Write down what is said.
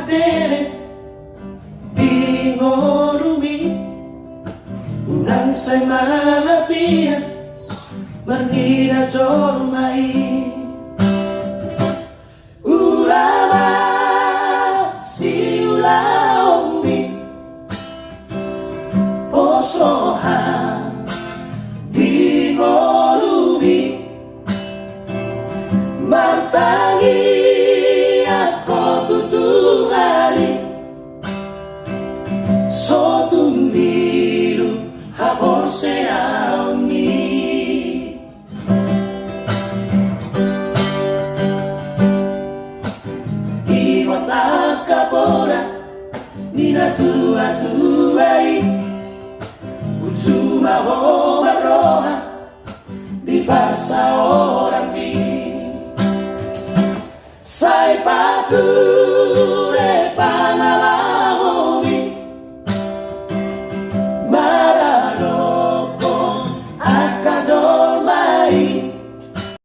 ardere bingorumi unang say malapian marnina jormai ulama si ulaumi posrohan bingorumi martangi ako tutuhari so tumbilu habor se ami iwata kapora nina tua tuai uzuma ho maroha di parsa orang mi sai patu